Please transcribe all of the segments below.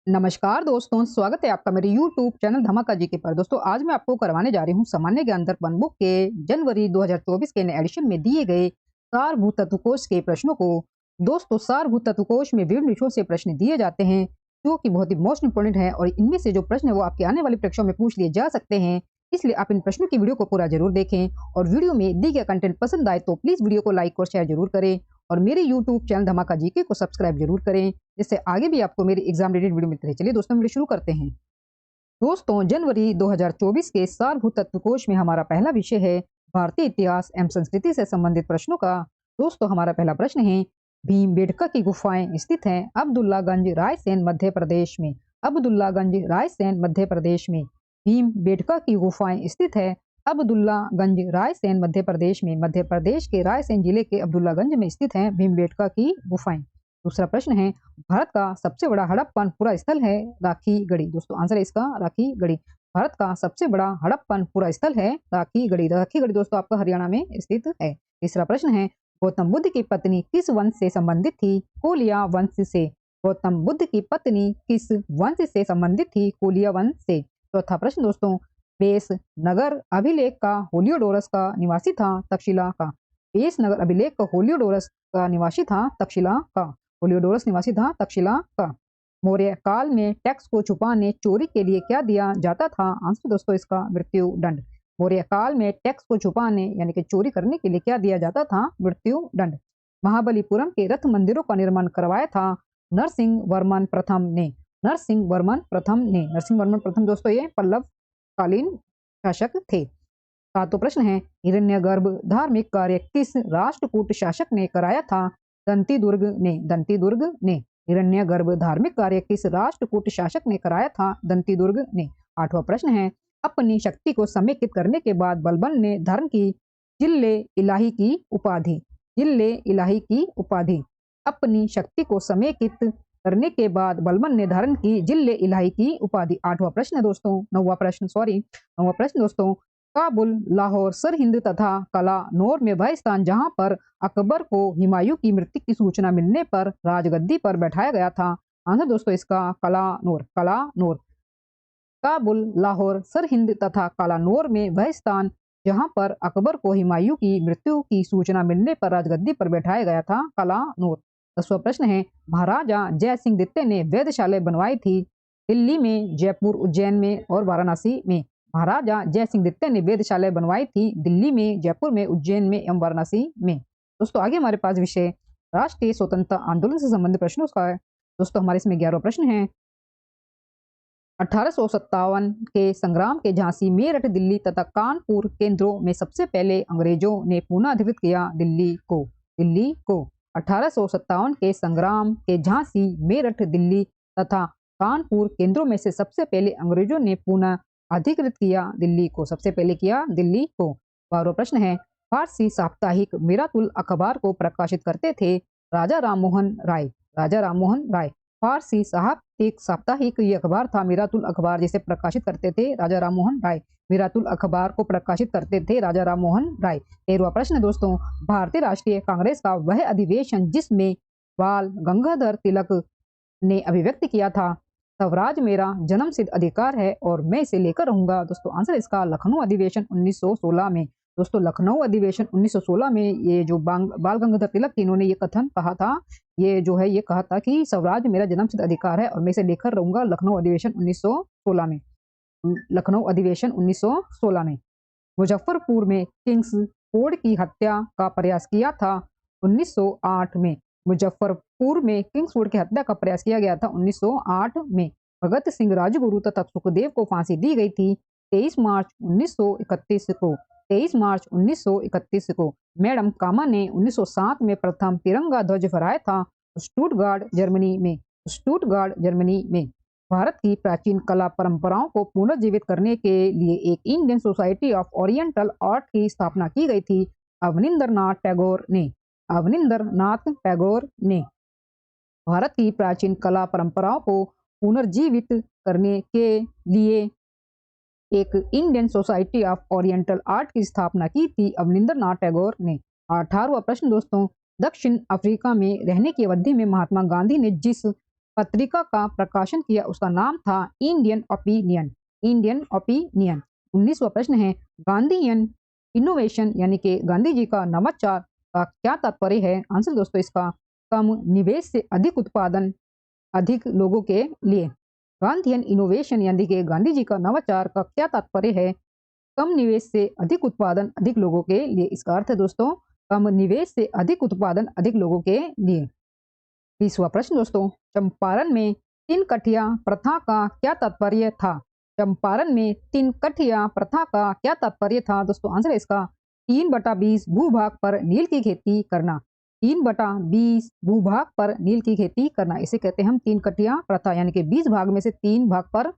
नमस्कार दोस्तों, स्वागत है आपका मेरे YouTube चैनल धमाका जीके पर। दोस्तों आज मैं आपको करवाने जा रही हूँ सामान्य ज्ञान दर्पण बुक के जनवरी 2024 के नए एडिशन में दिए गए सारभूत तत्व कोश के प्रश्नों को। दोस्तों सारभूत तत्व कोश में विभिन्न विषयों से प्रश्न दिए जाते हैं जो कि बहुत ही मोस्ट इंपोर्टेंट है और इनमें से जो प्रश्न है वो आपके आने वाली परीक्षाओं में पूछ लिए जा सकते हैं। इसलिए आप इन प्रश्नों की वीडियो को पूरा जरूर देखें और वीडियो में दी गया कंटेंट पसंद आए तो प्लीज वीडियो को लाइक और शेयर जरूर करें और मेरे YouTube चैनल धमाका जीके को सब्सक्राइब जरूर करें, जिससे आगे भी आपको मेरी एग्जाम रिलेटेड वीडियो मिलती रहे। चलिए दोस्तों वीडियो शुरू करते हैं। दोस्तों जनवरी 2024 के सारभूत तत्व कोश में हमारा पहला विषय है भारतीय इतिहास एवं संस्कृति से संबंधित प्रश्नों का। दोस्तों हमारा पहला प्रश्न है, भीमबेटका की गुफाएं स्थित हैं अब्दुल्लागंज रायसेन मध्य प्रदेश में। अब्दुल्लागंज रायसेन मध्य प्रदेश में भीमबेटका की गुफाएं स्थित है अब्दुल्लागंज रायसेन मध्य प्रदेश में। मध्य प्रदेश के रायसेन जिले के अब्दुल्लागंज में स्थित है भीमबेटका की गुफाएं। दूसरा प्रश्न है, भारत का सबसे बड़ा हड़प्पन पूरा स्थल है राखी गढ़ी। दोस्तों आंसर है इसका राखी गढ़ी। भारत का सबसे बड़ा हड़प्पन पूरा स्थल है राखी गढ़ी। राखी गढ़ी दोस्तों आपका हरियाणा में स्थित है। तीसरा प्रश्न है, गौतम बुद्ध की पत्नी किस वंश से संबंधित थी? कोलिया वंश से। गौतम बुद्ध की पत्नी किस वंश से संबंधित थी? कोलिया वंश से। चौथा प्रश्न दोस्तों, बेस नगर अभिलेख का होलियोडोरस का निवासी था तक्षशिला का। बेस नगर अभिलेख का होलियोडोरस का निवासी था तक्षशिला का। होलियोडोरस निवासी था तक्षशिला का। मौर्य काल में टैक्स को छुपाने चोरी के लिए क्या दिया जाता था? आंसर दोस्तों इसका मृत्यु दंड। मौर्य काल में टैक्स को छुपाने यानी कि चोरी करने के लिए क्या दिया जाता था? मृत्यु दंड। महाबलीपुरम के रथ मंदिरों का निर्माण करवाया था नरसिंह वर्मन प्रथम ने। नरसिंह वर्मन प्रथम ने। नरसिंह वर्मन प्रथम दोस्तों ये पल्लव कालीन शासक थे। सातों प्रश्न है, हिरण्यगर्भ धार्मिक कार्य किस राष्ट्रकूट शासक ने कराया था? दंतीदुर्ग ने। दंतीदुर्ग ने। हिरण्यगर्भ धार्मिक कार्य किस राष्ट्रकूट शासक ने कराया था? दंतीदुर्ग ने। आठवां प्रश्न है, अपनी शक्ति को समेकित करने के बाद बलबन ने धारण की जिल्ले इलाही की उपाधि। जिल्ले इलाही की उपाधि। अपनी शक्ति को समेकित करने के बाद बलबन ने धारण की जिल्ले इलाही की उपाधि। आठवां प्रश्न है दोस्तों, नौवां प्रश्न दोस्तों, काबुल, लाहौर, सरहिंद तथा कलानौर में वह स्थान जहां पर अकबर को हुमायूं की मृत्यु की सूचना मिलने पर राजगद्दी पर बैठाया गया था। आंसर दोस्तों इसका कलानौर। कलानौर। काबुल, लाहौर, सरहिंद तथा कलानौर में वह स्थान जहां पर अकबर को हुमायूं की मृत्यु की सूचना मिलने पर राजगद्दी पर बैठाया गया था। कलानौर। 10वां प्रश्न है, महाराजा जय सिंह द्वितीय ने वेधशाला बनवाई थी दिल्ली में, जयपुर, उज्जैन में और वाराणसी में। महाराजा जय सिंह द्वितीय ने वेधशाला बनवाई थी दिल्ली में, जयपुर में, उज्जैन में एवं वाराणसी में। दोस्तों आगे हमारे पास विषय राष्ट्रीय स्वतंत्रता आंदोलन से संबंधित प्रश्नों का है। दोस्तों हमारे इसमें 11वां प्रश्न है, 1857 के संग्राम के झांसी, मेरठ, दिल्ली तथा कानपुर केंद्रों में सबसे पहले अंग्रेजों ने पुनः अधिकृत किया दिल्ली को। दिल्ली को। 1857 के संग्राम के झांसी, मेरठ, दिल्ली तथा कानपुर केंद्रों में से सबसे पहले अंग्रेजों ने पुनः अधिकृत किया दिल्ली को। सबसे पहले किया दिल्ली को। 12वां प्रश्न है, फारसी साप्ताहिक मिरातुल अखबार को प्रकाशित करते थे राजा राममोहन राय। राजा राममोहन राय। फारसी साप्ताहिक ये अखबार था मिरातुल अखबार, जिसे प्रकाशित करते थे राजा राममोहन राय। मिरातुल अखबार को प्रकाशित करते थे राजा राममोहन राय। 13वां प्रश्न दोस्तों, भारतीय राष्ट्रीय कांग्रेस का वह अधिवेशन जिसमें बाल गंगाधर तिलक ने अभिव्यक्त किया था स्वराज मेरा जन्मसिद्ध अधिकार है और मैं इसे लेकर रहूंगा। दोस्तों आंसर इसका लखनऊ अधिवेशन 1916 में। दोस्तों लखनऊ अधिवेशन 1916 में ये जो बाल गंगाधर तिलक थे इन्होंने ये कथन कहा था, ये जो है ये कहा था कि स्वराज मेरा जन्मसिद्ध अधिकार है और मैं इसे लेकर रहूंगा। लखनऊ अधिवेशन 1916 में। लखनऊ अधिवेशन 1916 में। मुजफ्फरपुर में किंग्स फोर्ड की हत्या का प्रयास किया था 1908 में। मुजफ्फरपुर में किंग्सफोर्ड की हत्या का प्रयास किया गया था 1908 में। भगत सिंह राजगुरु तथा सुखदेव को फांसी दी गई थी 23 मार्च 1931 को। 23 मार्च 1931 को। मैडम कामा ने 1907 में प्रथम तिरंगा ध्वज फहराया था स्टुटगार्ट, जर्मनी में। स्टुटगार्ट, जर्मनी में। भारत की प्राचीन कला परंपराओं को पुनर्जीवित करने के लिए एक Indian society of oriental art की स्थापना की गई थी अवनिंद्रनाथ टैगोर ने। अवनिंद्रनाथ टैगोर ने। भारत की प्राचीन कला परंपराओं को पुनर्जीवित करने के लिए एक Indian society of oriental art की स्थापना की थी अवनिंद्रनाथ टैगोर ने। 18वां प्रश्न दोस्तों, दक्षिण अफ्रीका में रहने की अवधि में महात्मा गांधी ने जिस पत्रिका का प्रकाशन किया, उसका नाम था इंडियन ओपिनियन। Indian opinion. 19वां प्रश्न है, गांधीयन इनोवेशन यानी कि गांधी जी का नवाचार का क्या तात्पर्य है? आंसर दोस्तों इसका कम निवेश से अधिक उत्पादन अधिक लोगों के लिए। गांधीयन इनोवेशन यानी कि गांधी जी का नवाचार का क्या तात्पर्य है? कम निवेश से अधिक उत्पादन अधिक लोगों के लिए। इसका अर्थ है दोस्तों कम निवेश से अधिक उत्पादन अधिक लोगों के लिए। 20वां प्रश्न दोस्तों, चंपारण में तीन कठिया प्रथा का क्या तात्पर्य था? चंपारण में तीन कठिया प्रथा का क्या तात्पर्य था? दोस्तों आंसर है इसका 3/20 भूभाग पर नील की खेती करना। 3/20 भूभाग पर नील की खेती करना, इसे कहते हैं हम तीन कठिया प्रथा, यानी कि 20 भाग में से 3 भाग पर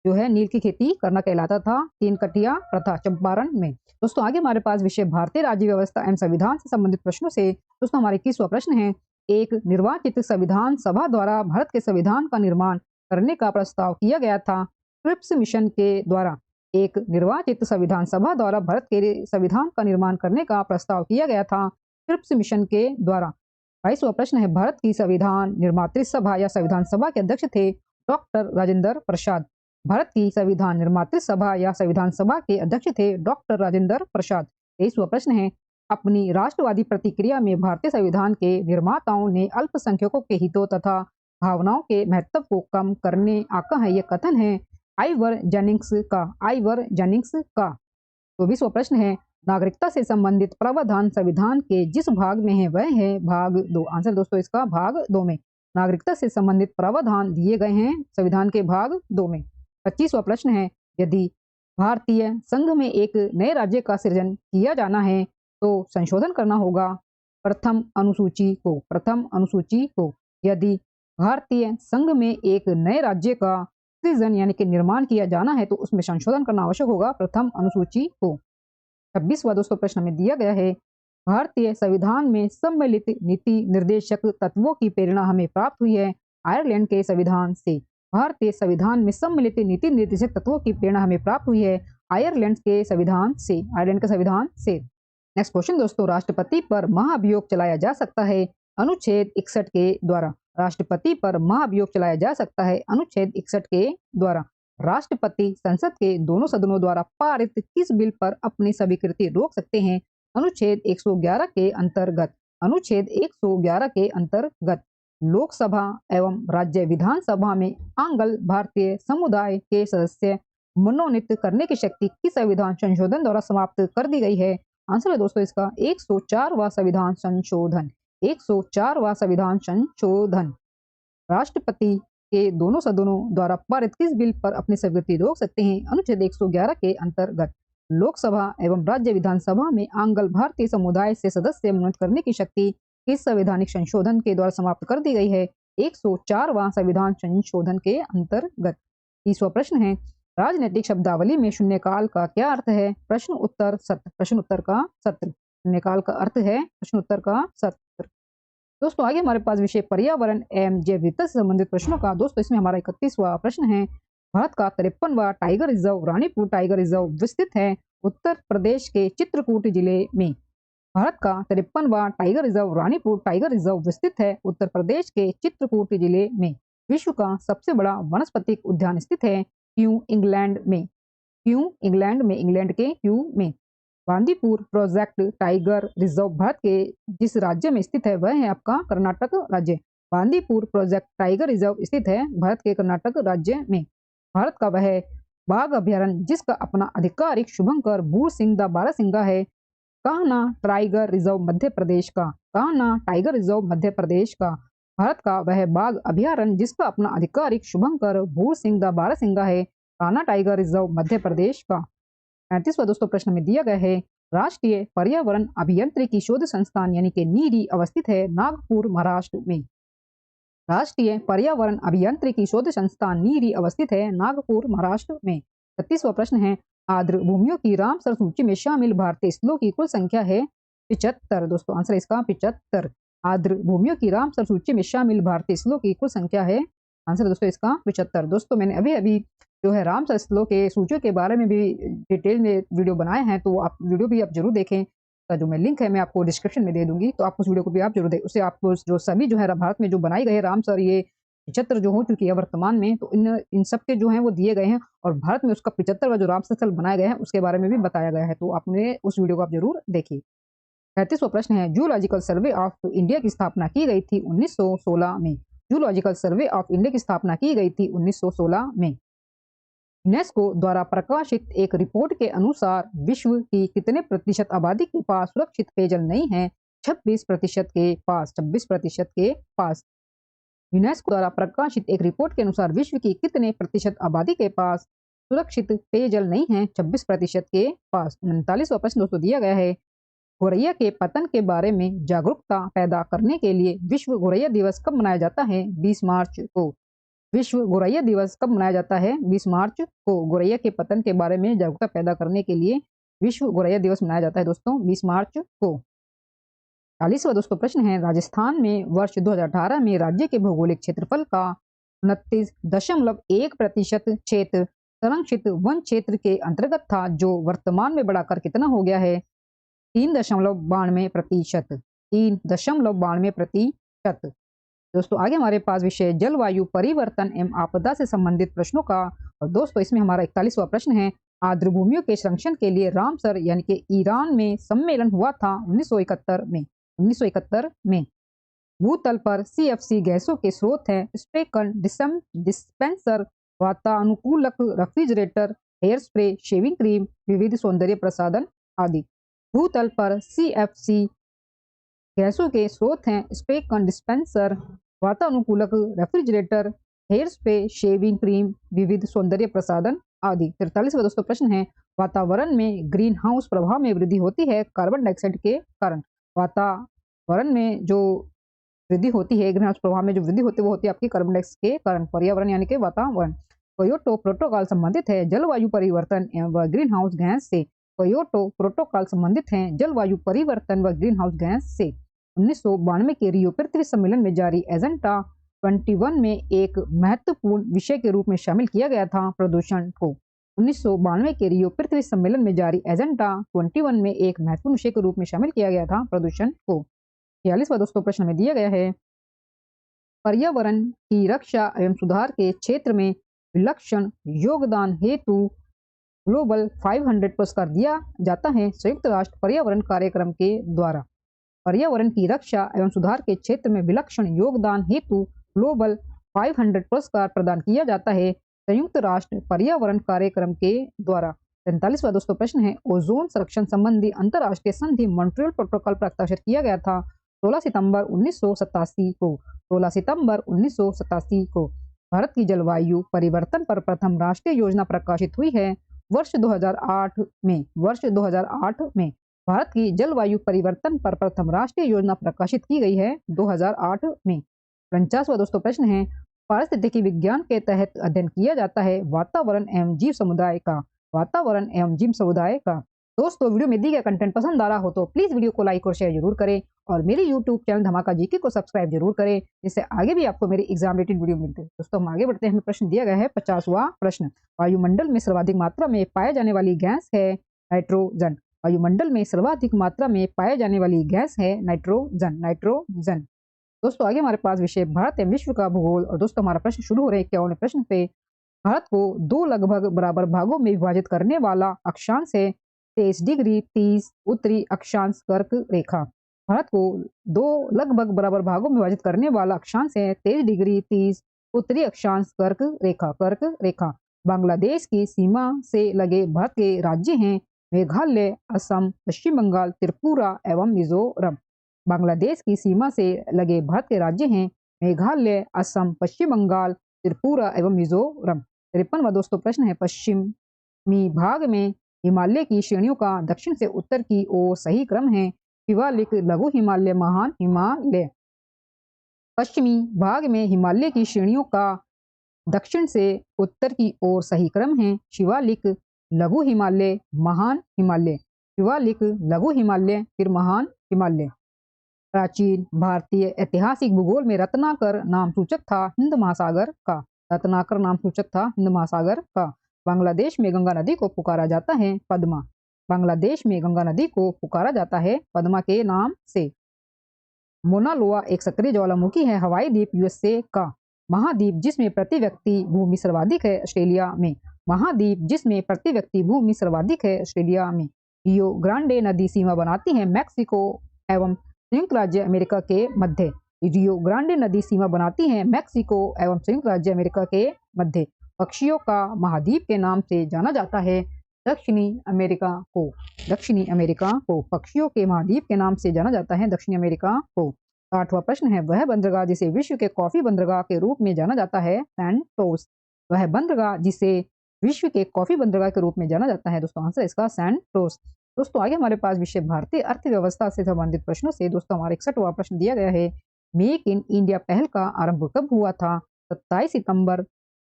जो है नील की खेती करना कहलाता था तीन कठिया प्रथा चंपारण में। दोस्तों आगे हमारे पास विषय भारतीय राज्य व्यवस्था एवं संविधान से संबंधित प्रश्नों से दोस्तों हमारे 21वां प्रश्न है, एक निर्वाचित संविधान सभा द्वारा भारत के संविधान का निर्माण करने का प्रस्ताव किया गया था क्रिप्स मिशन के द्वारा। एक निर्वाचित संविधान सभा द्वारा भारत के संविधान का निर्माण करने का प्रस्ताव किया गया था क्रिप्स मिशन के द्वारा। 22वां प्रश्न है, भारत की संविधान निर्मात्री सभा या संविधान सभा के अध्यक्ष थे डॉक्टर राजेंद्र प्रसाद। भारत की संविधान निर्मात्री सभा या संविधान सभा के अध्यक्ष थे डॉक्टर राजेंद्र प्रसाद। 23वां प्रश्न है, अपनी राष्ट्रवादी प्रतिक्रिया में भारतीय संविधान के निर्माताओं ने अल्पसंख्यकों के हितों तथा भावनाओं के महत्व को कम करने आका है, यह कथन है आइवर जेनिंग्स का। आइवर जेनिंग्स का। 24वां प्रश्न है, नागरिकता से संबंधित प्रावधान संविधान के जिस भाग में है वह है भाग 2। आंसर दोस्तों इसका भाग 2 में नागरिकता से संबंधित प्रावधान दिए गए हैं संविधान के भाग 2 में। 25वां प्रश्न है, यदि भारतीय संघ में एक नए राज्य का सृजन किया जाना है तो संशोधन करना होगा प्रथम अनुसूची को। प्रथम अनुसूची को। यदि भारतीय संघ में एक नए राज्य का सृजन यानी कि निर्माण किया जाना है तो उसमें संशोधन करना आवश्यक होगा प्रथम अनुसूची को। 26वां दोस्तों प्रश्न में दिया गया है, भारतीय संविधान में सम्मिलित नीति निर्देशक तत्वों की प्रेरणा हमें प्राप्त हुई है आयरलैंड के संविधान से। भारतीय संविधान में सम्मिलित नीति निर्देशक तत्वों की प्रेरणा हमें प्राप्त हुई है आयरलैंड के संविधान से। आयरलैंड के संविधान से। नेक्स्ट क्वेश्चन दोस्तों, राष्ट्रपति पर महाभियोग चलाया जा सकता है अनुच्छेद 61 के द्वारा। राष्ट्रपति पर महाभियोग चलाया जा सकता है अनुच्छेद 61 के द्वारा। राष्ट्रपति संसद के दोनों सदनों द्वारा पारित किस बिल पर अपनी स्वीकृति रोक सकते हैं? अनुच्छेद 111 के अंतर्गत। अनुच्छेद 111 के अंतर्गत लोकसभा एवं राज्य विधानसभा में आंग्ल भारतीय समुदाय के सदस्य मनोनीत करने की शक्ति किस संविधान संशोधन द्वारा समाप्त कर दी गई है? आंसर है दोस्तों इसका 104वां संविधान संशोधन। 104वां संविधान संशोधन। राष्ट्रपति के दोनों सदनों द्वारा पारित किस बिल पर अपनी स्वीकृति रोक सकते हैं? अनुच्छेद 111 के अंतर्गत लोकसभा एवं राज्य विधानसभा में आंग्ल भारतीय समुदाय से सदस्य मनोनीत करने की शक्ति किस संवैधानिक संशोधन के द्वारा समाप्त कर दी गई है? 104वां संविधान संशोधन के अंतर्गत। 30वां प्रश्न है, राजनीतिक शब्दावली में शून्यकाल का क्या अर्थ है? प्रश्न उत्तर सत्र। प्रश्न उत्तर का सत्र। शून्यकाल का अर्थ है प्रश्न उत्तर का सत्र। दोस्तों आगे हमारे पास विषय पर्यावरण एवं जैव विविधता से संबंधित प्रश्नों का। दोस्तों इसमें हमारा 31वां प्रश्न है, भारत का 53वां tiger reserve Ranipur tiger reserve विस्तृत है उत्तर प्रदेश के चित्रकूट जिले में। भारत का 53वां tiger reserve Ranipur tiger reserve विस्तृत है उत्तर प्रदेश के चित्रकूट जिले में। विश्व का सबसे बड़ा वनस्पतिक उद्यान स्थित है क्यों? इंग्लैंड में। क्यों? इंग्लैंड में। इंग्लैंड के क्यों में। Bandipur project tiger reserve Bharat के जिस राज्य में स्थित है वह है आपका कर्नाटक राज्य। बांदीपुर प्रोजेक्ट टाइगर रिजर्व स्थित है भारत के कर्नाटक राज्य में। भारत का वह बाघ अभ्यारण्य जिसका अपना आधिकारिक शुभंकर बूढ़ सिंह द बारहसिंगा है कान्हा टाइगर रिजर्व मध्य प्रदेश का। कान्हा टाइगर रिजर्व मध्य प्रदेश का। भारत का वह बाघ अभ्यारण्य जिसका अपना आधिकारिक शुभंकर बूढ़ सिंह द बारहसिंगा है कान्हा टाइगर रिजर्व मध्य प्रदेश का। 35वां दोस्तों प्रश्न में दिया गया है, राष्ट्रीय पर्यावरण अभियांत्रिकी शोध संस्थान यानी कि नीरी अवस्थित है नागपुर महाराष्ट्र में। राष्ट्रीय पर्यावरण अभियांत्रिकी शोध संस्थान नीरी अवस्थित है नागपुर महाराष्ट्र में। 36वां प्रश्न है, आर्द्र भूमियों की रामसर सूची में शामिल भारतीय स्थलों की कुल संख्या है 75। दोस्तों आंसर इसका 75। आर्द्र भूमियों की रामसर सूची में शामिल भारतीय स्थलों की कुल संख्या है। आंसर दोस्तों इसका 75। दोस्तों मैंने अभी अभी जो है रामसर स्थलों के सूचियों के बारे में भी डिटेल में वीडियो बनाए हैं, तो आप वीडियो भी आप जरूर देखें। का जो मैं लिंक है मैं आपको डिस्क्रिप्शन में दे दूंगी, तो आप उस वीडियो को भी आप जरूर देखें। उससे आपको जो सभी जो है भारत में जो बनाई गई है रामसर ये 75 जो हो चुकी है वर्तमान में, तो इन इन सब के जो हैं वो दिए गए हैं और भारत में उसका 75वां जो रामसर स्थल बनाया गया है उसके बारे में भी बताया गया है। तो आपने उस वीडियो को आप ज़रूर देखिए। 35वां प्रश्न है, जूलॉजिकल सर्वे ऑफ इंडिया की स्थापना की गई थी 1916 में। जूलॉजिकल सर्वे ऑफ इंडिया की स्थापना की गई थी 1916 में। यूनेस्को द्वारा प्रकाशित एक रिपोर्ट के अनुसार विश्व की कितने प्रतिशत आबादी के पास सुरक्षित पेयजल नहीं है? 26% के पास, 26% के पास। यूनेस्को द्वारा प्रकाशित एक रिपोर्ट के अनुसार विश्व की कितने प्रतिशत आबादी के पास सुरक्षित पेयजल नहीं है? 26% के पास। 39वां प्रश्न दोस्तों दिया गया है, गोरैया के पतन के बारे में जागरूकता पैदा करने के लिए विश्व गोरैया दिवस कब मनाया जाता है? 20 मार्च को। विश्व गोरैया दिवस कब मनाया जाता है? 20 मार्च को। गोरैया के पतन के बारे में जागरूकता पैदा करने के लिए विश्व गोरैया दिवस मनाया जाता है दोस्तों 20 मार्च को। 40वां दोस्तों प्रश्न है, राजस्थान में वर्ष 2018 में राज्य के भौगोलिक क्षेत्रफल का 29.1% क्षेत्र संरक्षित वन क्षेत्र के अंतर्गत था, जो वर्तमान में बढ़ाकर कितना हो गया है? 3.92%। 3.92%। दोस्तों आगे हमारे पास विषय जलवायु परिवर्तन एवं आपदा से संबंधित प्रश्नों का, और दोस्तों इसमें हमारा 41वां प्रश्न है, आर्द्र भूमियों के संरक्षण के लिए रामसर यानी कि ईरान में सम्मेलन हुआ था 1971 में। 1971 में। भूतल पर सीएफसी गैसों के स्रोत हैं स्प्रे डिस्पेंसर, वातानुकूलक, refrigerator, hair spray, shaving cream, विविध सौंदर्य प्रसाधन आदि। भूतल पर सीएफसी गैसों के स्रोत हैं स्प्रे डिस्पेंसर, वातानुकूलक, refrigerator, hair spray, shaving cream, विविध सौंदर्य प्रसाधन आदि। 43वां दोस्तों प्रश्न है, वातावरण में ग्रीन हाउस प्रभाव में वृद्धि होती है कार्बन डाइऑक्साइड के कारण। वातावरण में जो वृद्धि होती है, ग्रीन हाउस प्रभाव में जो वृद्धि होती है वो होती है आपकी कार्बन डाइऑक्साइड के कारण। पर्यावरण यानी कि वातावरण। क्योटो प्रोटोकॉल संबंधित है जलवायु परिवर्तन एवं ग्रीन हाउस गैस से। क्योटो प्रोटोकॉल संबंधित है जलवायु परिवर्तन व ग्रीन हाउस गैस से। 1992 के रियो पृथ्वी सम्मेलन में जारी एजेंडा 21 में एक महत्वपूर्ण विषय के रूप में शामिल किया गया था प्रदूषण को। 1992 के रियो पृथ्वी सम्मेलन में जारी एजेंडा 21 में एक महत्वपूर्ण विषय के रूप में शामिल किया गया था प्रदूषण को। 46वां दोस्तों प्रश्न में दिया गया है, पर्यावरण की रक्षा एवं सुधार के क्षेत्र में विलक्षण योगदान हेतु ग्लोबल 500 पुरस्कार दिया जाता है संयुक्त राष्ट्र पर्यावरण कार्यक्रम के द्वारा। पर्यावरण की रक्षा एवं सुधार के क्षेत्र में विलक्षण योगदान हेतु ग्लोबल 500 पुरस्कार प्रदान किया जाता है संयुक्त राष्ट्र पर्यावरण कार्यक्रम के द्वारा। 43वां दोस्तों प्रश्न है, ओजोन संरक्षण संबंधी अंतर्राष्ट्रीय संधि मॉन्ट्रियल प्रोटोकॉल पर हस्ताक्षर किया गया था 16 सितंबर 1987 को। 16 सितंबर 1987 को। भारत की जलवायु परिवर्तन पर प्रथम राष्ट्रीय योजना प्रकाशित हुई है वर्ष 2008 में। वर्ष 2008 में भारत की जलवायु परिवर्तन पर प्रथम राष्ट्रीय योजना प्रकाशित की गई है 2008 में। 49वां दोस्तों प्रश्न है, पारिस्थितिकी विज्ञान के तहत अध्ययन किया जाता है वातावरण एवं जीव समुदाय का। वातावरण एवं जीव समुदाय का। दोस्तों वीडियो में दी गया कंटेंट पसंद आ रहा हो तो प्लीज वीडियो को लाइक और शेयर जरूर करें और मेरे यूट्यूब चैनल धमाका जीके को सब्सक्राइब जरूर करें, जिससे आगे भी आपको मेरी एग्जाम रिलेटेड वीडियो मिलते हैं। दोस्तों हम आगे बढ़ते हैं, हमें प्रश्न दिया गया है 50वां प्रश्न, वायुमंडल में सर्वाधिक मात्रा में पाए जाने वाली गैस है नाइट्रोजन। वायुमंडल में सर्वाधिक मात्रा में पाए जाने वाली गैस है नाइट्रोजन। नाइट्रोजन। दोस्तों आगे हमारे पास विषय भारत एवं विश्व का भूगोल, और दोस्तों हमारा प्रश्न शुरू हो रहा है 51वें प्रश्न से। भारत को दो लगभग बराबर भागों में विभाजित करने वाला अक्षांश है 23 डिग्री 30 उत्तरी अक्षांश कर्क रेखा। भारत को दो लगभग बराबर भागों में विभाजित करने वाला अक्षांश है 23 डिग्री 30 उत्तरी अक्षांश कर्क रेखा। कर्क रेखा। बांग्लादेश की सीमा से लगे भारत के राज्य हैं मेघालय, असम, पश्चिम बंगाल, त्रिपुरा एवं मिजोरम। बांग्लादेश की सीमा से लगे भारत के राज्य हैं मेघालय, असम, पश्चिम बंगाल, त्रिपुरा एवं मिजोरम। 53वां दोस्तों प्रश्न है, पश्चिमी भाग में हिमालय की श्रेणियों का दक्षिण से उत्तर की ओर सही क्रम है शिवालिक, लघु हिमालय, महान हिमालय। पश्चिमी भाग में हिमालय की श्रेणियों का दक्षिण से उत्तर की ओर सही क्रम है शिवालिक, लघु हिमालय, महान हिमालय। शिवालिक, लघु हिमालय, फिर महान हिमालय। प्राचीन भारतीय ऐतिहासिक भूगोल में रत्नाकर नाम सूचक था हिंद महासागर का। रत्नाकर नाम सूचक था हिंद महासागर का। बांग्लादेश में गंगा नदी को पुकारा जाता है पद्मा। बांग्लादेश में गंगा नदी को पुकारा जाता है पद्मा के नाम से। मोना लोआ एक सक्रिय ज्वालामुखी है हवाई द्वीप यूएसए का। महाद्वीप जिसमें प्रति व्यक्ति भूमि सर्वाधिक है ऑस्ट्रेलिया में। महाद्वीप जिसमें प्रति व्यक्ति भूमि सर्वाधिक है ऑस्ट्रेलिया में। रियो ग्रांडे नदी सीमा बनाती है मैक्सिको एवं संयुक्त राज्य अमेरिका के मध्य। रियो ग्रांडे नदी सीमा बनाती है मैक्सिको एवं संयुक्त राज्य अमेरिका के मध्य। पक्षियों का महाद्वीप के नाम से जाना जाता है दक्षिणी अमेरिका को। दक्षिणी अमेरिका को पक्षियों के महाद्वीप के नाम से जाना जाता है दक्षिणी अमेरिका को। 8वां प्रश्न है, वह बंदरगाह जिसे विश्व के कॉफी बंदरगाह के रूप में जाना जाता है सैंटोस। वह बंदरगाह जिसे विश्व के कॉफी बंदरगाह के रूप में जाना जाता है दोस्तों, आंसर इसका सैंटोस। दोस्तों आगे हमारे पास विषय भारतीय अर्थव्यवस्था से संबंधित प्रश्नों से दोस्तों हमारा 61वां प्रश्न दिया गया है, मेक इन इंडिया पहल का आरंभ कब हुआ था? 27 सितंबर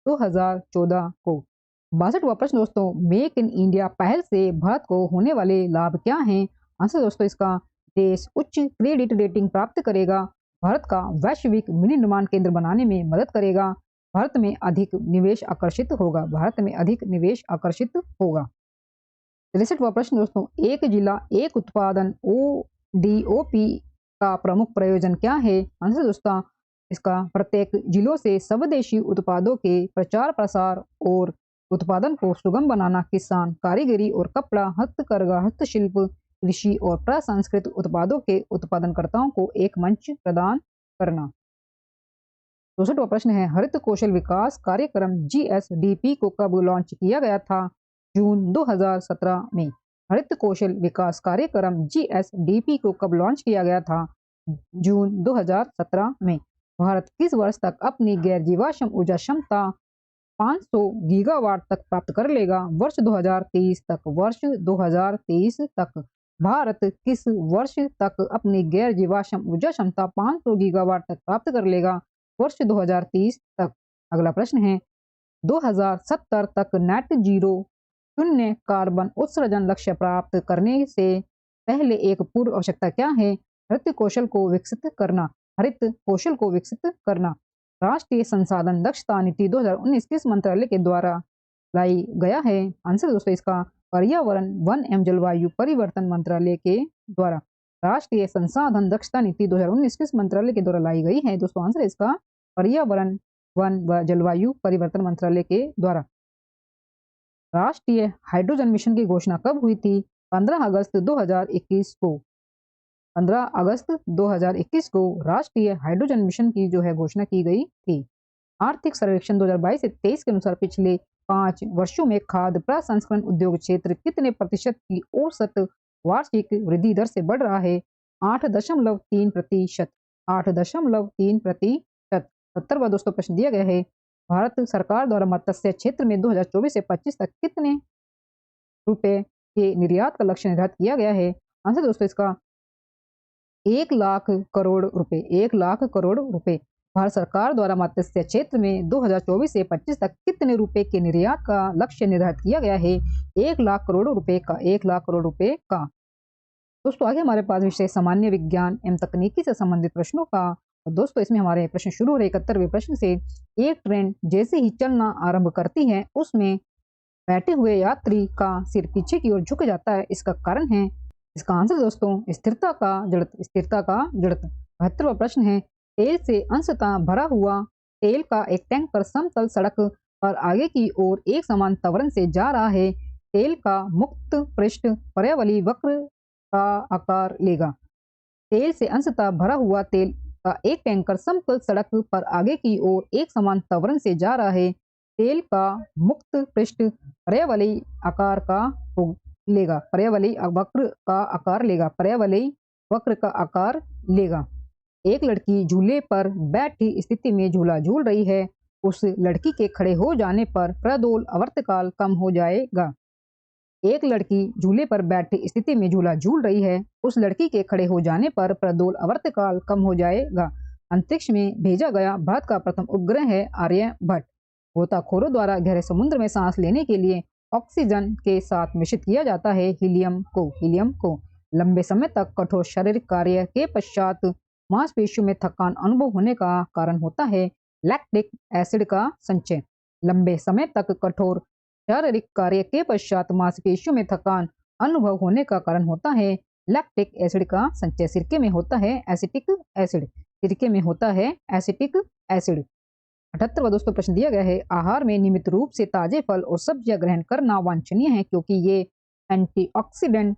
2014 को। 62वां प्रश्न दोस्तों, मेक इन इंडिया पहल से भारत को होने वाले लाभ क्या हैं? आंसर दोस्तों इसका, देश उच्च क्रेडिट रेटिंग प्राप्त करेगा, भारत का वैश्विक विनिर्माण केंद्र बनाने में मदद करेगा, भारत में अधिक निवेश आकर्षित होगा, भारत में अधिक निवेश आकर्षित होगा। 63वां प्रश्न दोस्तों, एक जिला एक उत्पादन ODOP का प्रमुख प्रयोजन क्या है? आंसर दोस्तों इसका, प्रत्येक जिलों से स्वदेशी उत्पादों के प्रचार प्रसार और उत्पादन को सुगम बनाना, किसान, कारीगरी और कपड़ा, हस्तकरघा, हस्तशिल्प, कृषि और प्रसंस्कृत उत्पादों के उत्पादनकर्ताओं को एक मंच प्रदान करना। 64वां प्रश्न है, हरित कौशल विकास कार्यक्रम GSDP को कब लॉन्च किया गया था? जून 2017 में। हरित कौशल विकास कार्यक्रम GSDP को कब लॉन्च किया गया था? जून 2017 में। भारत किस वर्ष तक अपनी गैर जीवाश्म ऊर्जा क्षमता 500 गीगावाट तक प्राप्त कर लेगा? वर्ष 2030 तक। वर्ष 2030 तक। भारत किस वर्ष तक अपनी गैर जीवाश्म ऊर्जा क्षमता 500 गीगावाट तक प्राप्त कर लेगा? वर्ष 2030 तक। अगला प्रश्न है, 2070 तक नेट जीरो शून्य कार्बन उत्सर्जन लक्ष्य प्राप्त करने से पहले एक पूर्व आवश्यकता क्या है? हरित कौशल को विकसित करना। हरित कौशल को विकसित करना। राष्ट्रीय संसाधन दक्षता नीति 2019 किस मंत्रालय के द्वारा लाई गया है? आंसर दोस्तों इसका, पर्यावरण वन एवं जलवायु परिवर्तन मंत्रालय के द्वारा। राष्ट्रीय संसाधन दक्षता नीति 2019 किस मंत्रालय के द्वारा लाई गई है? दोस्तों आंसर इसका, पर्यावरण वन व जलवायु परिवर्तन मंत्रालय के द्वारा। राष्ट्रीय हाइड्रोजन मिशन की घोषणा कब हुई थी? 15 अगस्त 2021 को। 15 अगस्त 2021 को राष्ट्रीय हाइड्रोजन मिशन की जो है घोषणा की गई थी। आर्थिक सर्वेक्षण 2022 से 23 के अनुसार पिछले 5 वर्षों में खाद्य प्रसंस्करण उद्योग क्षेत्र कितने प्रतिशत की औसत वार्षिक वृद्धि दर से बढ़ रहा है? 8.3%। 8.3%। 70वां दोस्तों प्रश्न दिया गया है, भारत सरकार द्वारा मत्स्य क्षेत्र में 2024 से 25 तक कितने रुपए के निर्यात का लक्ष्य निर्धारित किया गया है? आंसर दोस्तों इसका, 1 लाख करोड़ रुपए। 1 लाख करोड़ रुपए। भारत सरकार द्वारा मत्स्य क्षेत्र में 2024 से 25 तक कितने रुपए के निर्यात का लक्ष्य निर्धारित किया गया है? 1 लाख करोड़ रुपए का। 1 लाख करोड़ रुपए का। दोस्तों आगे हमारे पास विषय सामान्य विज्ञान एवं तकनीकी से संबंधित प्रश्नों का। और दोस्तों इसमें हमारे प्रश्न शुरू हो रहे 71वें प्रश्न से, एक ट्रेन जैसे ही चलना आरंभ करती है उसमें बैठे हुए यात्री का सिर पीछे की ओर झुक जाता है, इसका कारण है? इसका आंसर दोस्तों, स्थिरता का जड़त्व। स्थिरता का जड़त्व। 72वां प्रश्न है, तेल से अंशतः भरा हुआ तेल का एक टैंकर समतल सड़क पर आगे की ओर एक समान त्वरण से जा रहा है। तेल का मुक्त पृष्ठ पर्यावली वक्र का आकार लेगा। तेल से अंशतः भरा हुआ तेल का एक टैंकर समतल सड़क पर आगे की ओर एक समान त्वरण से जा रहा है। तेल का मुक्त पृष्ठ पर्यावली आकार का लेगा। पर्यावली वक्र का आकार लेगा। पर्यावली वक्र का आकार लेगा। एक लड़की झूले पर बैठी स्थिति में झूला झूल रही है। उस लड़की के खड़े हो जाने पर प्रदोल आवर्तकाल कम हो जाएगा। एक लड़की झूले पर बैठी स्थिति में झूला झूल रही है। उस लड़की के खड़े हो जाने पर प्रदोल आवर्तकाल कम हो जाएगा। अंतरिक्ष में भेजा गया भारत का प्रथम उपग्रह है आर्यभट्ट। गोताखोरों द्वारा गहरे समुद्र में सांस लेने के लिए ऑक्सीजन के साथ मिश्रित किया जाता है हीलियम को। हीलियम को। लंबे समय तक कठोर शारीरिक कार्य के पश्चात मांसपेशियों में थकान अनुभव होने का कारण होता है लैक्टिक एसिड का संचय। लंबे समय तक कठोर शारीरिक कार्य के पश्चात मांसपेशियों में थकान अनुभव होने का कारण होता है लैक्टिक एसिड का संचय। सिरके में होता है एसिटिक एसिड। सिरके में होता है एसिटिक एसिड। 78वां दोस्तों प्रश्न दिया गया है, आहार में नियमित रूप से ताजे फल और सब्जियां ग्रहण करना वांछनीय है क्योंकि ये एंटीऑक्सीडेंट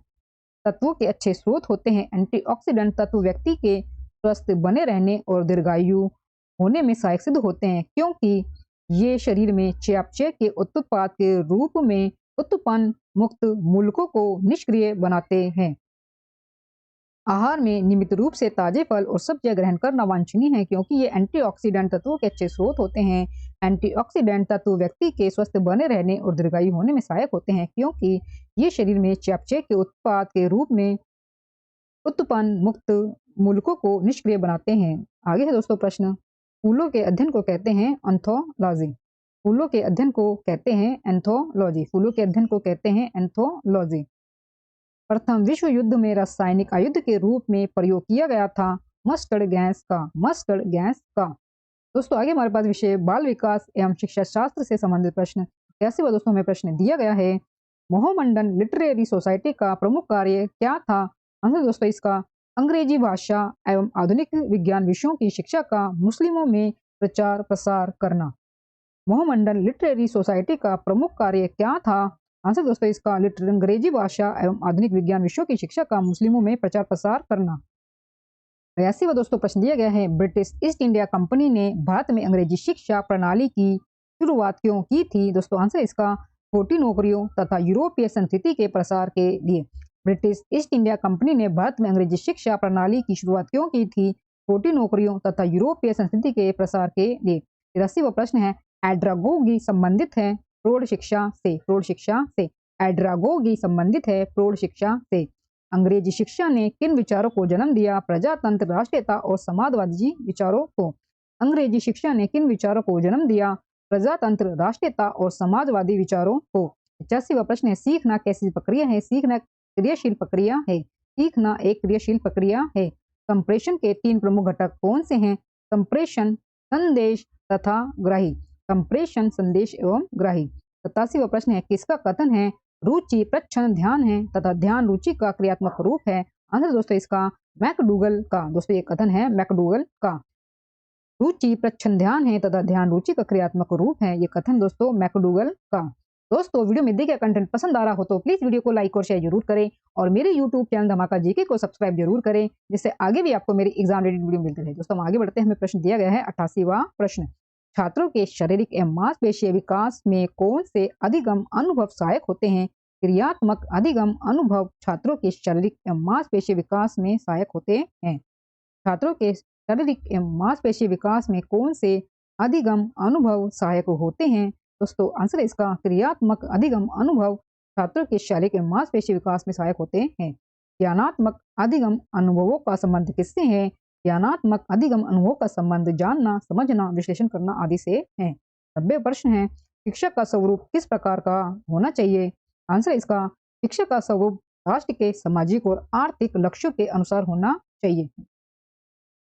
तत्वों के अच्छे स्रोत होते हैं। एंटीऑक्सीडेंट तत्व व्यक्ति के स्वस्थ बने रहने और दीर्घायु होने में सहायक सिद्ध होते हैं क्योंकि ये शरीर में चयापचय के उत्पाद के रूप में उत्पन्न मुक्त मूलकों को निष्क्रिय बनाते हैं। आहार में नियमित रूप से ताजे फल और सब्जियां ग्रहण करना वांछनीय है क्योंकि ये एंटीऑक्सीडेंट तत्वों के अच्छे स्रोत होते हैं। एंटीऑक्सीडेंट तत्व व्यक्ति के स्वस्थ बने रहने और दीर्घायु होने में सहायक होते हैं क्योंकि ये शरीर में चयापचय के उत्पाद के रूप में उत्पन्न मुक्त मूलकों को निष्क्रिय बनाते हैं। आगे है दोस्तों प्रश्न, फूलों के अध्ययन को कहते हैं एंथोलॉजी। फूलों के अध्ययन को कहते हैं एंथोलॉजी। फूलों के अध्ययन को कहते हैं एंथोलॉजी। प्रथम विश्व युद्ध में रासायनिक आयुध के रूप में प्रयोग किया गया था मस्टर्ड गैस का। मस्टर्ड गैस का। दोस्तों आगे हमारे पास विषय बाल विकास एवं शिक्षा शास्त्र से संबंधित प्रश्न। कैसे वह दोस्तों हमें प्रश्न दिया गया है, मोहम्मडन लिटरेरी सोसाइटी का प्रमुख कार्य क्या था। आंसर दोस्तों इसका अंग्रेजी भाषा एवं आधुनिक विज्ञान विषयों की शिक्षा का मुस्लिमों में प्रचार प्रसार करना। मोहम्मडन लिटरेरी सोसाइटी का प्रमुख कार्य क्या था। आंसर दोस्तों इसका अंग्रेजी भाषा एवं आधुनिक विज्ञान विषयों की शिक्षा का मुस्लिमों में प्रचार प्रसार करना। 82वां दोस्तों प्रश्न दिया गया है, ब्रिटिश ईस्ट इंडिया कंपनी ने भारत में अंग्रेजी शिक्षा प्रणाली की शुरुआत क्यों की थी। दोस्तों आंसर इसका छोटी नौकरियों तथा यूरोपीय संस्कृति के प्रसार के लिए। ब्रिटिश ईस्ट इंडिया कंपनी ने भारत में अंग्रेजी शिक्षा प्रणाली की शुरुआत क्यों की थी। छोटी नौकरियों तथा यूरोपीय संस्कृति के प्रसार के लिए। 83वां प्रश्न है, एड्रागोगी संबंधित है प्रौढ़ शिक्षा से। प्रौढ़ शिक्षा से। एड्रागोगी संबंधित है प्रौढ़ शिक्षा से। अंग्रेजी शिक्षा ने किन विचारों को जन्म दिया। प्रजातंत्र, राष्ट्रीयता और समाजवादी विचारों को। अंग्रेजी शिक्षा ने किन विचारों को जन्म दिया। प्रजातंत्र, राष्ट्रीयता और समाजवादी विचारों को। 85वां प्रश्न है, सीखना कैसी प्रक्रिया है। सीखना क्रियाशील प्रक्रिया है। सीखना एक क्रियाशील प्रक्रिया है। संप्रेषण के 3 प्रमुख घटक कौन से हैं। संप्रेषण, संदेश तथा ग्राही। संप्रेषण, संदेश एवं ग्राही। 87वां प्रश्न है, किसका कथन है रुचि प्रच्छन्न ध्यान है तथा ध्यान रुचि का क्रियात्मक रूप है। आंसर दोस्तों इसका मैकडूगल का। दोस्तों ये कथन है मैकडूगल का। रुचि प्रच्छन्न ध्यान है तथा ध्यान रुचि का क्रियात्मक रूप है। ये कथन दोस्तों मैकडूगल का। दोस्तों वीडियो में दिए गए कंटेंट पसंद आ रहा हो तो प्लीज वीडियो को लाइक और शेयर जरूर करें और मेरे यूट्यूब चैनल धमाका जीके को सब्सक्राइब जरूर करें जिससे आगे भी आपको मेरी एग्जाम रिलेटेड वीडियो मिलती रहे। दोस्तों हम आगे बढ़ते हैं। हमें प्रश्न दिया गया है 88वां प्रश्न, छात्रों के शारीरिक एवं मांसपेशीय विकास में कौन से अधिगम अनुभव सहायक होते हैं। क्रियात्मक अधिगम अनुभव छात्रों के शारीरिक एवं मांसपेशीय विकास में सहायक होते हैं। छात्रों के शारीरिक एवं मांसपेशीय विकास में कौन से अधिगम अनुभव सहायक होते हैं। दोस्तों आंसर है इसका क्रियात्मक अधिगम अनुभव छात्रों के शारीरिक एवं मांसपेशीय विकास में सहायक होते हैं। ज्ञानात्मक अधिगम अनुभवों का संबंध किससे है। ज्ञानात्मक अधिगम अनुभवों का संबंध जानना, समझना, विश्लेषण करना आदि से है। 90 प्रश्न है, शिक्षा का स्वरूप किस प्रकार का होना चाहिए। आंसर इसका शिक्षा का स्वरूप राष्ट्र के सामाजिक और आर्थिक लक्ष्यों के अनुसार होना चाहिए।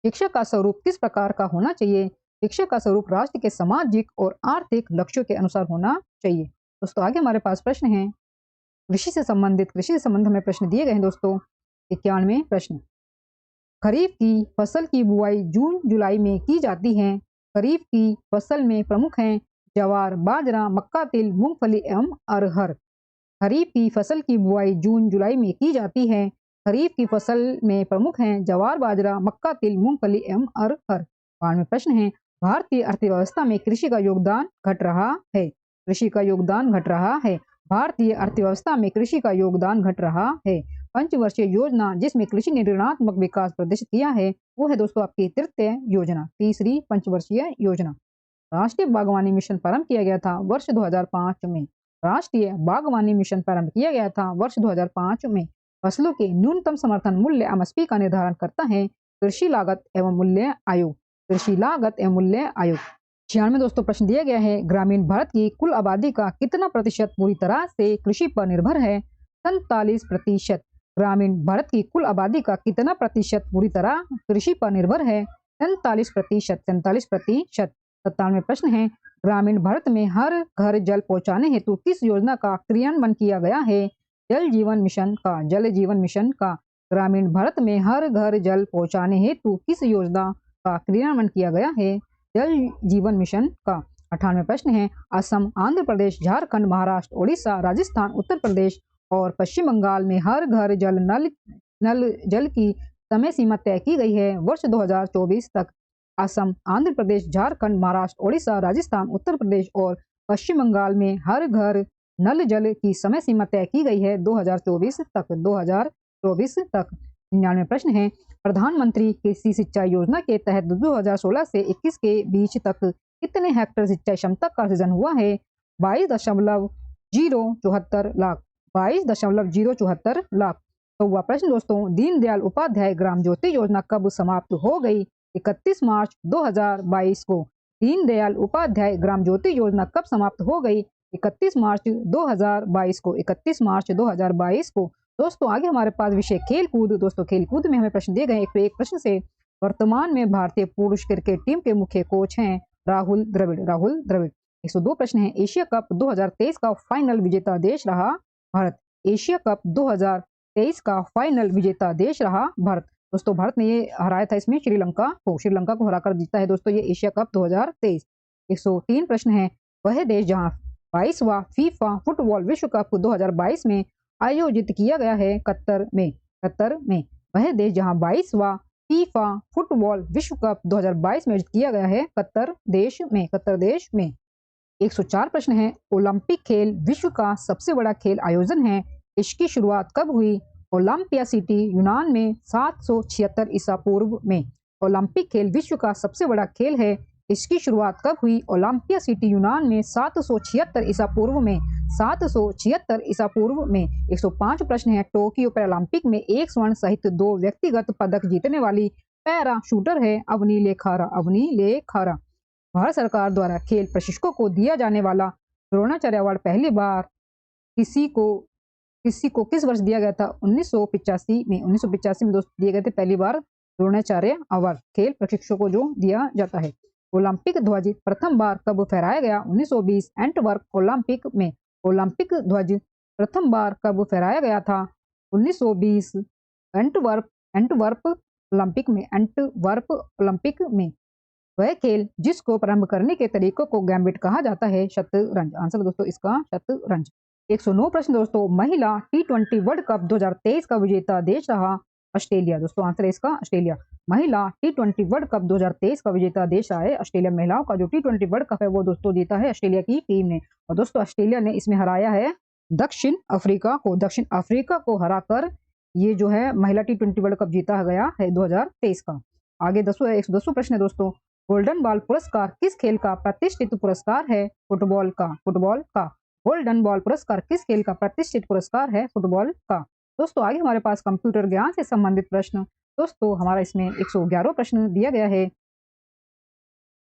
शिक्षा का स्वरूप किस प्रकार का होना चाहिए। शिक्षा का स्वरूप राष्ट्र के सामाजिक और आर्थिक लक्ष्यों के अनुसार होना चाहिए। दोस्तों आगे हमारे पास प्रश्न है कृषि से संबंधित। कृषि से संबंध में प्रश्न दिए गए हैं दोस्तों। 91 प्रश्न, खरीफ की फसल की बुआई जून जुलाई में की जाती है। खरीफ की फसल में प्रमुख हैं ज्वार, बाजरा, मक्का, तिल, मूंगफली एवं अरहर। खरीफ की फसल की बुआई जून जुलाई में की जाती है। खरीफ की फसल में प्रमुख हैं ज्वार, बाजरा, मक्का, तिल, मूंगफली एवं अरहर। 92 प्रश्न है, भारतीय अर्थव्यवस्था में कृषि का योगदान घट रहा है। कृषि का योगदान घट रहा है। भारतीय अर्थव्यवस्था में कृषि का योगदान घट रहा है। पंचवर्षीय योजना जिसमें कृषि ने ऋणात्मक विकास प्रदर्शित किया है वो है दोस्तों आपकी तृतीय योजना, तीसरी पंचवर्षीय योजना। राष्ट्रीय बागवानी मिशन प्रारंभ किया गया था वर्ष 2005 में। राष्ट्रीय बागवानी मिशन प्रारंभ किया गया था वर्ष 2005 में। फसलों के न्यूनतम समर्थन मूल्य एमएसपी का निर्धारण करता है कृषि लागत एवं मूल्य आयोग। कृषि लागत एवं मूल्य आयोग। 96 दोस्तों प्रश्न दिया गया है, ग्रामीण भारत की कुल आबादी का कितना प्रतिशत पूरी तरह से कृषि पर निर्भर है। 47%। ग्रामीण भारत की कुल आबादी का कितना प्रतिशत पूरी तरह कृषि पर निर्भर है। 47%। 47%। 97 प्रश्न है, ग्रामीण भारत में हर घर जल पहुंचाने हेतु किस योजना का क्रियान्वयन किया गया है। जल जीवन मिशन का। जल जीवन मिशन का। ग्रामीण भारत में हर घर जल पहुंचाने हेतु किस योजना का क्रियान्वयन किया गया है। जल जीवन मिशन का। 98वां प्रश्न है, असम, आंध्र प्रदेश, झारखंड, महाराष्ट्र, ओडिशा, राजस्थान, उत्तर प्रदेश और पश्चिम बंगाल में हर घर नल जल की समय सीमा तय की गई है वर्ष 2024 तक। असम, आंध्र प्रदेश, झारखंड, महाराष्ट्र, ओडिशा, राजस्थान, उत्तर प्रदेश और पश्चिम बंगाल में हर घर नल जल की समय सीमा तय की गई है 2024 तक। 2024 तक। 99वां प्रश्न है, प्रधानमंत्री कृषि सिंचाई योजना के तहत 2016 से 21 के बीच तक कितने हेक्टेयर सिंचाई क्षमता का सृजन हुआ है? 22,074 लाख। 22,074 लाख। तो वह प्रश्न दोस्तों, दीनदयाल उपाध्याय ग्राम ज्योति योजना कब समाप्त हो गई? 31 मार्च 2022 को। दीनदयाल उपाध्याय ग्राम ज्योति योजना कब समाप्त हो गई? 31 मार्च 2022 को। 31 मार्च 2022 को। दोस्तों आगे हमारे पास विषय खेलकूद। दोस्तों खेलकूद में हमें प्रश्न दिए गए 101 प्रश्न से। वर्तमान में भारतीय पुरुष क्रिकेट टीम के मुख्य कोच हैं राहुल द्रविड़। राहुल द्रविड़। 102 प्रश्न है, एशिया कप 2023 का फाइनल विजेता देश रहा भारत। एशिया कप 2023 का फाइनल विजेता देश रहा भारत। दोस्तों भारत ने ये हराया था इसमें श्रीलंका को। श्रीलंका को हराकर जीता है दोस्तों ये एशिया कप 2023। 103 प्रश्न है, वह देश जहां 22वां फीफा फुटबॉल विश्व कप 2022 में आयोजित किया गया है कतर में। कतर में। वह देश जहां 22वां फीफा फुटबॉल विश्व कप 2022 में आयोजित किया गया है कतर देश में। कतर देश में। 104 प्रश्न है, ओलंपिक खेल विश्व का सबसे बड़ा खेल आयोजन है, इसकी शुरुआत कब हुई? ओलंपिया सिटी यूनान में 776 ईसा पूर्व में। ओलंपिक खेल विश्व का सबसे बड़ा खेल है, इसकी शुरुआत कब हुई? ओलंपिया सिटी यूनान में 776 ईसा पूर्व में। 776 ईसा पूर्व में। 105 प्रश्न है, टोक्यो पैरालंपिक में 1 स्वर्ण सहित 2 व्यक्तिगत पदक जीतने वाली पैरा शूटर है अवनी लेखारा। अवनी लेखारा। भारत सरकार द्वारा खेल प्रशिक्षकों को दिया जाने वाला द्रोणाचार्य अवार्ड पहली बार किसी को किस वर्ष दिया गया था? 1985 में। 1985 में दोस्तों दिए गए थे पहली बार द्रोणाचार्य अवार्ड खेल प्रशिक्षकों को जो दिया जाता है। ओलंपिक ध्वज प्रथम बार कब फहराया गया? 1920 एंटवर्प ओलंपिक में। ओलंपिक ध्वज प्रथम बार कब फहराया गया था? 1920 एंटवर्प ओलंपिक में। एंटवर्प ओलंपिक में। वह खेल जिसको प्रारंभ करने के तरीकों को गैम्बिट कहा जाता है शतरंज। आंसर दोस्तों इसका शतरंज। 109 प्रश्न दोस्तों, महिला T20 वर्ल्ड कप 2023 का विजेता देश रहा ऑस्ट्रेलिया। दोस्तों आंसर है इसका ऑस्ट्रेलिया। महिला T20 वर्ल्ड कप 2023 का विजेता देश रहा है ऑस्ट्रेलिया। महिलाओं का जो T20 वर्ल्ड कप है वो दोस्तों जीता है ऑस्ट्रेलिया की टीम ने। और दोस्तों ऑस्ट्रेलिया ने इसमें हराया है दक्षिण अफ्रीका को। दक्षिण अफ्रीका को हराकर ये जो है महिला T20 वर्ल्ड कप जीता गया है 2023 का। आगे 110 प्रश्न है दोस्तों, गोल्डन बॉल पुरस्कार किस खेल का प्रतिष्ठित पुरस्कार है? फुटबॉल का। फुटबॉल का। गोल्डन बॉल पुरस्कार किस खेल का प्रतिष्ठित पुरस्कार है? फुटबॉल का। दोस्तों आगे हमारे पास कंप्यूटर ज्ञान से संबंधित प्रश्न। दोस्तों हमारा इसमें 111 प्रश्न दिया गया है।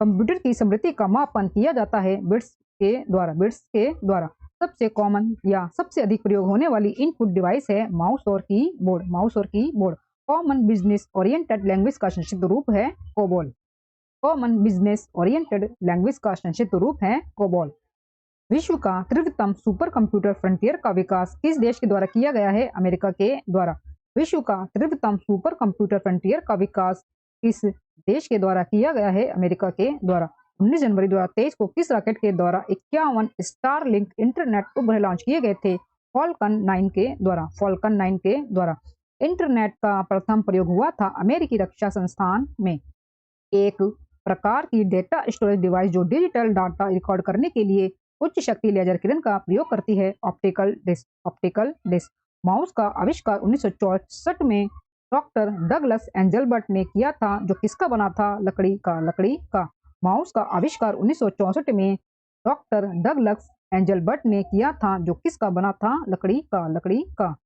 कंप्यूटर की स्मृति का मापन किया जाता है बिट्स के द्वारा। बिट्स के द्वारा। सबसे कॉमन या सबसे अधिक प्रयोग होने वाली इनपुट डिवाइस है माउस और कीबोर्ड। माउस और keyboard. Common business oriented language का संक्षिप्त रूप है COBOL. Common business oriented language का संक्षिप्त रूप है कोबोल। विश्व का तीव्रतम सुपर कंप्यूटर फ्रंटियर का विकास किस देश के द्वारा किया गया है? अमेरिका के द्वारा। विश्व का तीव्रतम सुपर कंप्यूटर फ्रंटियर का विकास किस देश के द्वारा किया गया है? अमेरिका के द्वारा। 19 जनवरी 2023 को किस रॉकेट के द्वारा 51 स्टारलिंक इंटरनेट उपग्रह लॉन्च किए गए थे? फॉल्कन 9 के द्वारा। फॉल्कन 9 के द्वारा। इंटरनेट का प्रथम प्रयोग हुआ था अमेरिकी रक्षा संस्थान में। एक प्रकार की डेटा स्टोरेज डिवाइस जो डिजिटल डाटा रिकॉर्ड करने के लिए उच्च शक्ति लेजर किरण का प्रयोग करती है, optical disc. Optical disc. Mouse का आविष्कार 1964 में डॉक्टर डगलस एंजलबर्ट ने किया था जो किसका बना था? लकड़ी का। लकड़ी का। माउस का आविष्कार 1964 में डॉक्टर डगलस एंजलबर्ट ने किया था जो किसका बना था? लकड़ी का। लकड़ी का।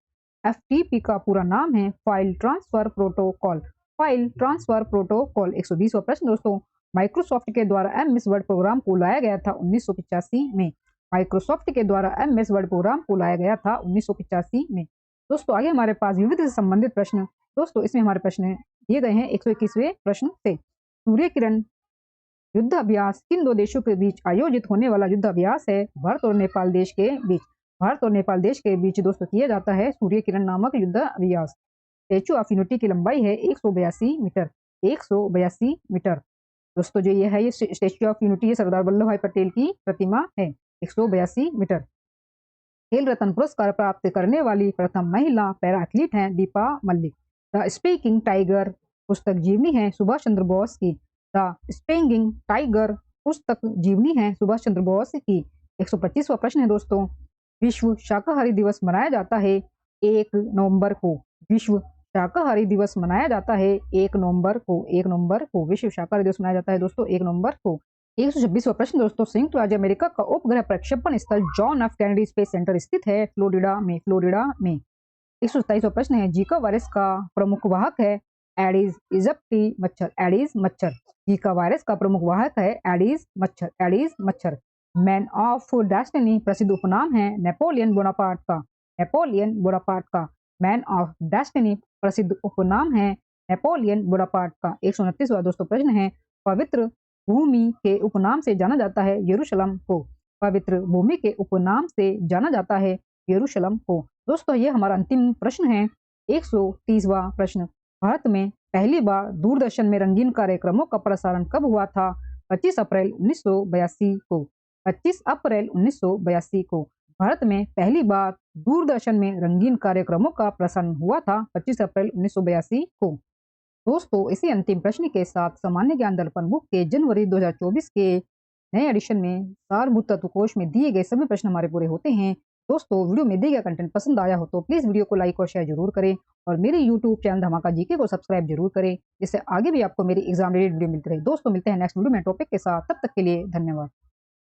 FTP का पूरा नाम है file transfer protocol. File transfer protocol. 120वां प्रश्न दोस्तों, माइक्रोसॉफ्ट के द्वारा MS वर्ड प्रोग्राम को लाया गया था 1985 में। माइक्रोसॉफ्ट के द्वारा MS वर्ड प्रोग्राम को लाया गया था 1985 में। दोस्तों आगे हमारे पास विविध से संबंधित प्रश्न। दोस्तों इसमें हमारे प्रश्न दिए गए हैं 121वें प्रश्न से। सूर्य किरण युद्ध अभ्यास किन दो देशों के बीच आयोजित होने वाला युद्ध अभ्यास है? भारत और नेपाल देश के बीच। भारत और नेपाल देश के बीच दोस्तों किया जाता है सूर्य किरण नामक युद्ध अभ्यास। स्टैच्यू ऑफ यूनिटी की लंबाई है 182 मीटर। 182 मीटर। दोस्तों जो ये है ये स्टेच्यू ऑफ यूनिटी है, सरदार वल्लभ भाई पटेल की प्रतिमा है। 182 मीटर। खेल रत्न पुरस्कार प्राप्त करने वाली प्रथम महिला पैरा एथलीट हैं Deepa Malik. The speaking tiger पुस्तक जीवनी है सुभाष चंद्र बोस की। द स्पीकिंग टाइगर पुस्तक जीवनी है सुभाष चंद्र बोस की। 125वां प्रश्न है दोस्तों, विश्व शाकाहारी दिवस मनाया जाता है 1 नवंबर को। विश्व शाकाहारी दिवस मनाया जाता है 1 नवंबर को। 1 नवंबर को विश्व शाकाहारी दिवस मनाया जाता है दोस्तों 1 नवंबर को। 126वां प्रश्न दोस्तों, संयुक्त राज्य अमेरिका का उपग्रह प्रक्षेपण स्थल John F Kennedy space centre स्थित है फ्लोरिडा में। फ्लोरिडा में। 127वां प्रश्न है, जीका वायरस का प्रमुख वाहक है एडिस इजिप्टी मच्छर। एडिस मच्छर। जीका वायरस का प्रमुख वाहक है एडिस मच्छर। एडिस मच्छर। मैन ऑफ डेस्टिनी प्रसिद्ध उपनाम है नेपोलियन बोनापार्ट का। नेपोलियन बोनापार्ट का। मैन ऑफ डेस्टिनी प्रसिद्ध उपनाम है नेपोलियन बोनापार्ट का। 129वां दोस्तों प्रश्न है, पवित्र भूमि के उपनाम से जाना जाता है यरूशलेम को। पवित्र भूमि के उपनाम से जाना जाता है यरूशलेम को। दोस्तों ये हमारा अंतिम प्रश्न है। 130वां प्रश्न, भारत में पहली बार दूरदर्शन में रंगीन कार्यक्रमों का प्रसारण कब हुआ था? 25 अप्रैल 1982 को। 25 अप्रैल 1982 को भारत में पहली बार दूरदर्शन में रंगीन कार्यक्रमों का प्रसारण हुआ था 25 अप्रैल 1982 को। दोस्तों इसी अंतिम प्रश्न के साथ सामान्य ज्ञान दर्पण बुक के जनवरी 2024 के नए एडिशन में सारभूत तत्व कोश में दिए गए सभी प्रश्न हमारे पूरे होते हैं। दोस्तों वीडियो में दिया गया कंटेंट पसंद आया हो तो प्लीज वीडियो को लाइक और शेयर जरूर करें और मेरे यूट्यूब चैनल धमाका जीके को सब्सक्राइब जरूर करें, जिससे आगे भी आपको मेरी एग्जाम रिलेटेड वीडियो मिलती रहे। दोस्तों मिलते हैं नेक्स्ट वीडियो में टॉपिक के साथ, तब तक के लिए धन्यवाद।